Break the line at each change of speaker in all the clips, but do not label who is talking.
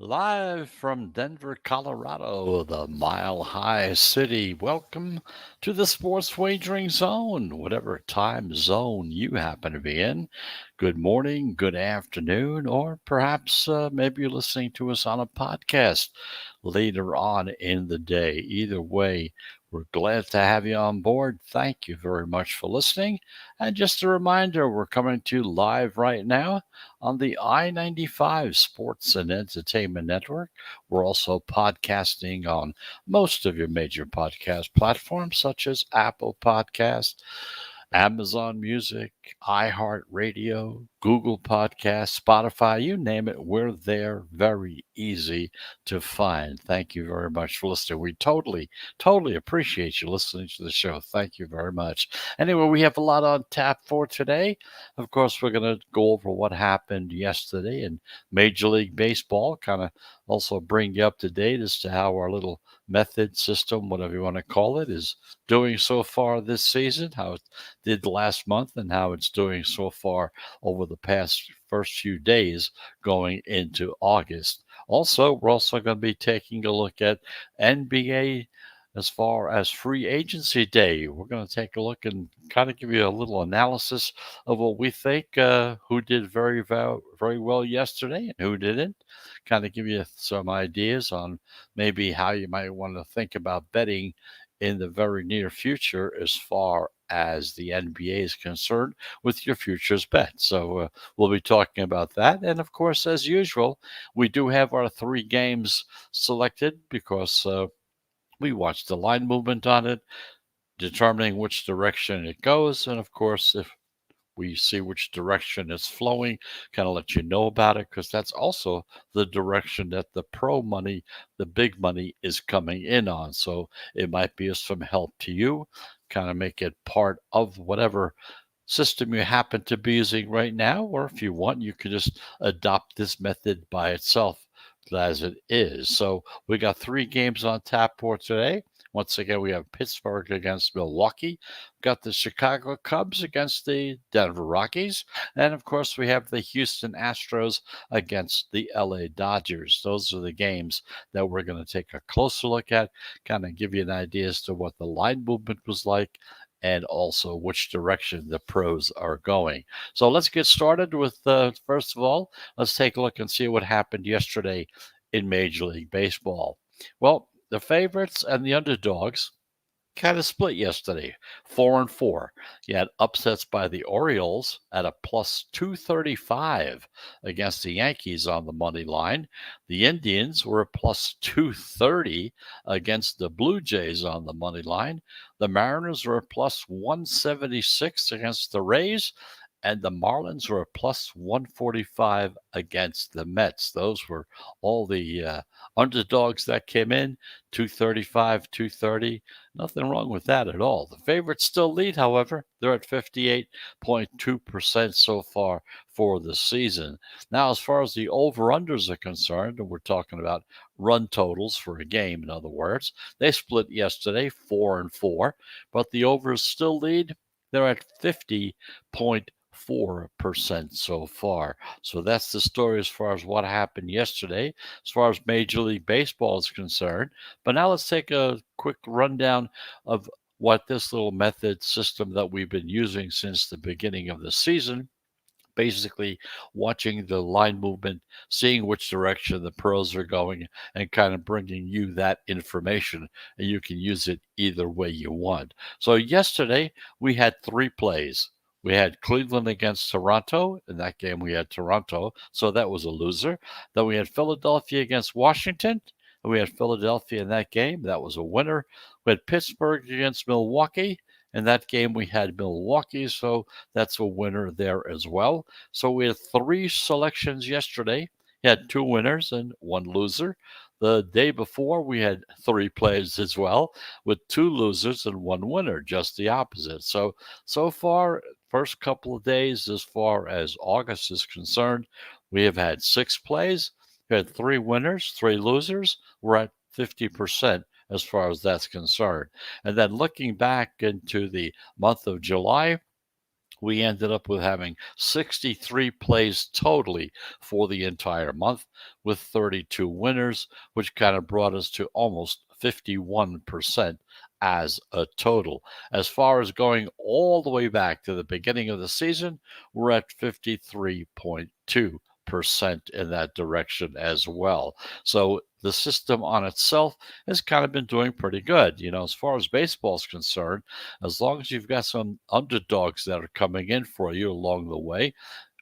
Live from Denver, Colorado, the Mile High City. Welcome to the Sports Wagering Zone, whatever time zone you happen to be in. Good morning, good afternoon, or perhaps maybe you're listening to us on a podcast later on in the day. Either way, we're glad to have you on board. Thank you very much for listening. And just a reminder, we're coming to you live right now on the I-95 Sports and Entertainment Network. We're also podcasting on most of your major podcast platforms, such as Apple Podcasts, Amazon Music, iHeartRadio, Google Podcasts, Spotify, you name it, we're there. Very easy to find. Thank you very much for listening. We totally appreciate you listening to the show. Thank you very much. Anyway, we have a lot on tap for today. Of course, we're going to go over what happened yesterday in Major League Baseball, kind of also bring you up to date as to how our little method system, whatever you want to call it, is doing so far this season, how it did last month, and how it's doing so far over the past first few days going into August. Also, we're also going to be taking a look at NBA as far as free agency day. We're going to take a look and kind of give you a little analysis of what we think, who did very well yesterday and who didn't. Kind of give you some ideas on maybe how you might want to think about betting in the very near future as far as the NBA is concerned with your futures bet. So we'll be talking about that. And of course, as usual, we do have our three games selected because we watch the line movement on it, determining which direction it goes. And of course, if we see which direction it's flowing, kind of let you know about it, because that's also the direction that the pro money, the big money, is coming in on. So it might be of some help to you, kind of make it part of whatever system you happen to be using right now, or if you want, you could just adopt this method by itself as it is. So we got three games on tap for today. Once again, we have Pittsburgh against Milwaukee, got the Chicago Cubs against the Denver Rockies, and of course, we have the Houston Astros against the LA Dodgers. Those are the games that we're going to take a closer look at, kind of give you an idea as to what the line movement was like and also which direction the pros are going. So let's get started with, first of all, let's take a look and see what happened yesterday in Major League Baseball. Well, the favorites and the underdogs kind of split yesterday, 4-4. You had upsets by the Orioles at a plus 235 against the Yankees on the money line. The Indians were a plus 230 against the Blue Jays on the money line. The Mariners were a plus 176 against the Rays. And the Marlins were a plus 145 against the Mets. Those were all the underdogs that came in, 235, 230. Nothing wrong with that at all. The favorites still lead, however. They're at 58.2% so far for the season. Now, as far as the over-unders are concerned, and we're talking about run totals for a game, in other words, they split yesterday, 4-4, but the overs still lead. They're at 50.4% so far. So that's the story as far as what happened yesterday, as far as Major League Baseball is concerned. But now let's take a quick rundown of what this little method system that we've been using since the beginning of the season, basically watching the line movement, seeing which direction the pros are going, and kind of bringing you that information. And you can use it either way you want. So, yesterday we had three plays. We had Cleveland against Toronto. In that game, we had Toronto, so that was a loser. Then we had Philadelphia against Washington. And we had Philadelphia in that game. That was a winner. We had Pittsburgh against Milwaukee. In that game, we had Milwaukee, so that's a winner there as well. So we had three selections yesterday You had two winners and one loser. The day before, we had three plays as well, with two losers and one winner, just the opposite. So far, first couple of days, as far as August is concerned, we have had six plays. We had three winners, three losers. We're at 50% as far as that's concerned. And then looking back into the month of July, we ended up with having 63 plays totally for the entire month with 32 winners, which kind of brought us to almost 51% as a total. As far as going all the way back to the beginning of the season, we're at 53.2% in that direction as well. So the system on itself has kind of been doing pretty good. As far as baseball is concerned, as long as you've got some underdogs that are coming in for you along the way,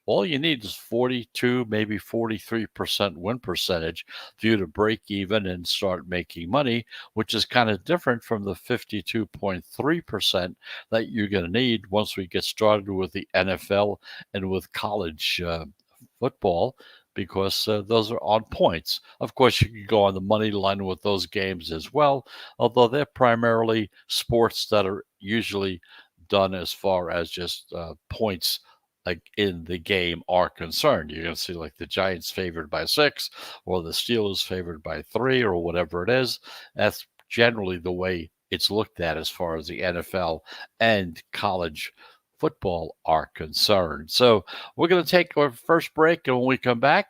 all you need is 42, maybe 43% win percentage for you to break even and start making money, which is kind of different from the 52.3% that you're going to need once we get started with the NFL and with college football, because those are on points. Of course, you can go on the money line with those games as well, although they're primarily sports that are usually done as far as just points like in the game are concerned. You're going to see like the Giants favored by 6 or the Steelers favored by 3 or whatever it is. That's generally the way it's looked at as far as the NFL and college football are concerned. So we're going to take our first break, and when we come back,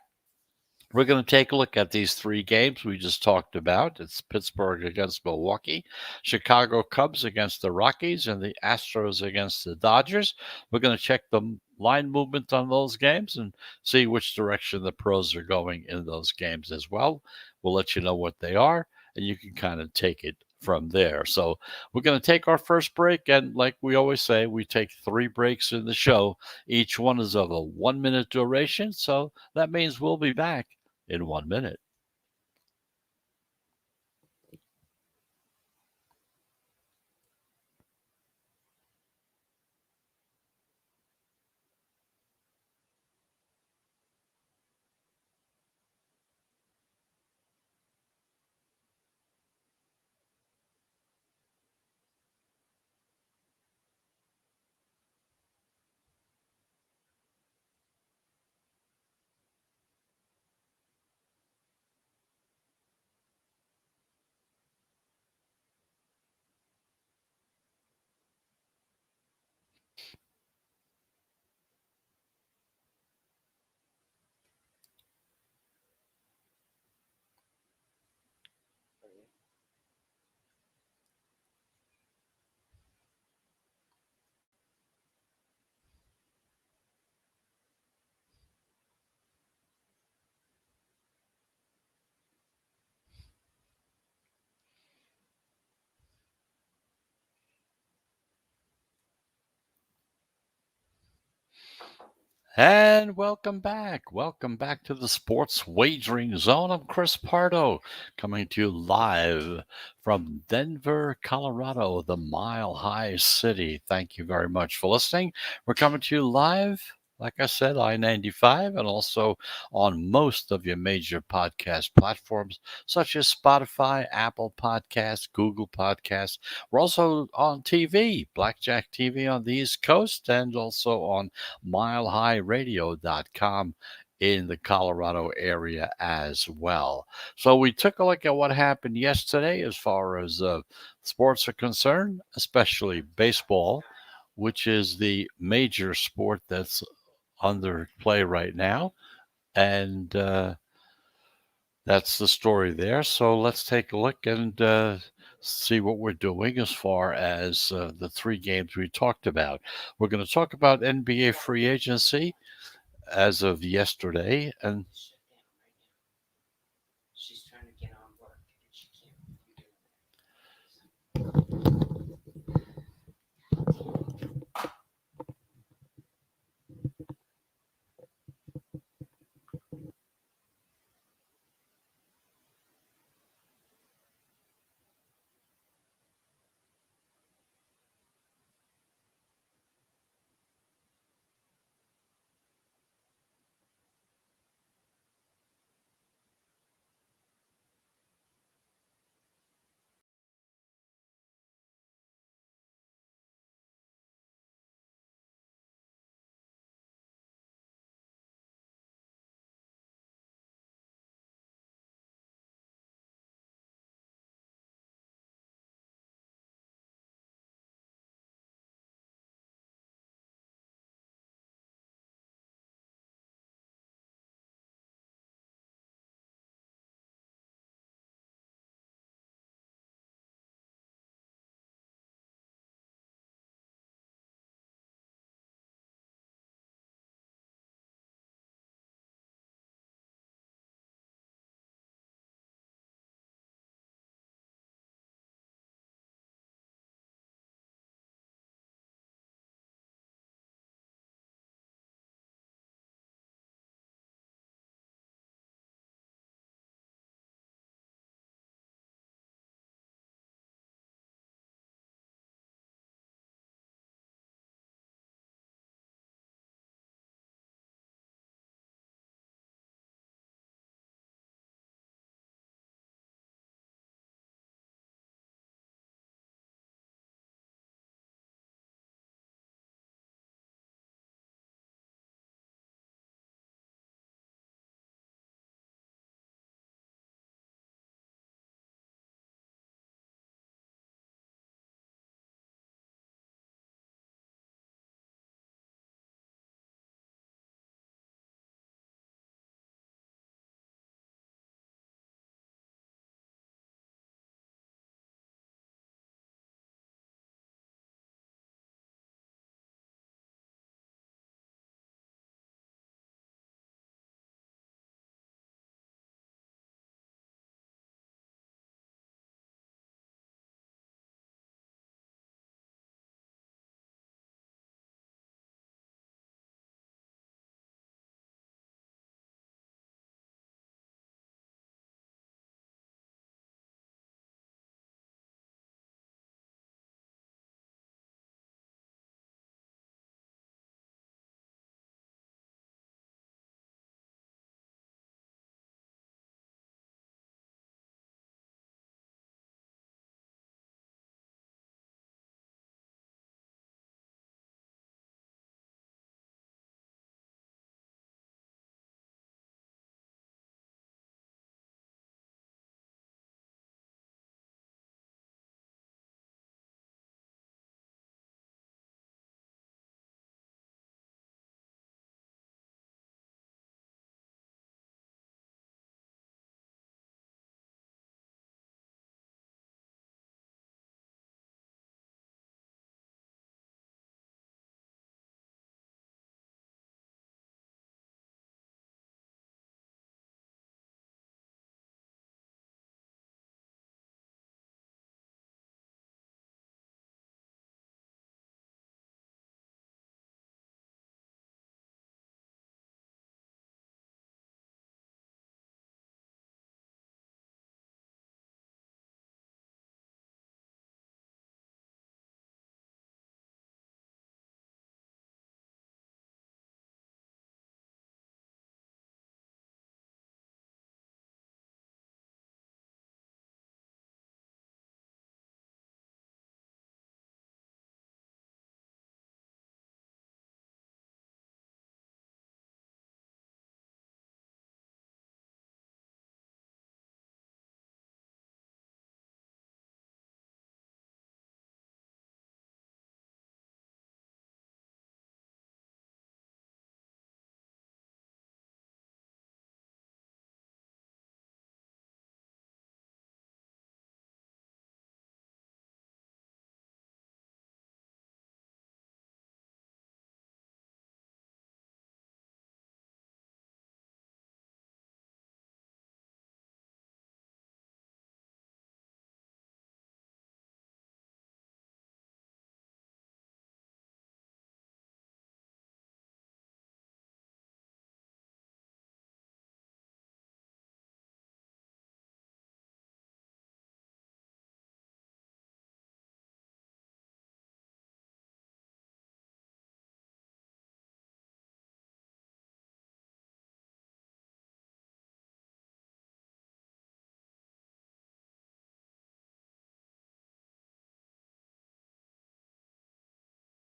we're going to take a look at these three games we just talked about. It's Pittsburgh against Milwaukee, Chicago Cubs against the Rockies, and the Astros against the Dodgers. We're going to check the line movement on those games and see which direction the pros are going in those games as well. We'll let you know what they are, and you can kind of take it from there. So we're going to take our first break, and like we always say, we take 3 breaks in the show. Each one is of a 1-minute duration, so that means we'll be back in 1 minute. And welcome back. Welcome back to the Sports Wagering Zone. I'm Chris Pardo, coming to you live from Denver, Colorado, the Mile High City. Thank you very much for listening. We're coming to you live, like I said, I-95, and also on most of your major podcast platforms, such as Spotify, Apple Podcasts, Google Podcasts. We're also on TV, Blackjack TV on the East Coast, and also on milehighradio.com in the Colorado area as well. So we took a look at what happened yesterday as far as sports are concerned, especially baseball, which is the major sport that's under play right now. And that's the story there. So let's take a look and see what we're doing as far as the 3 games we talked about. We're going to talk about NBA free agency as of yesterday. And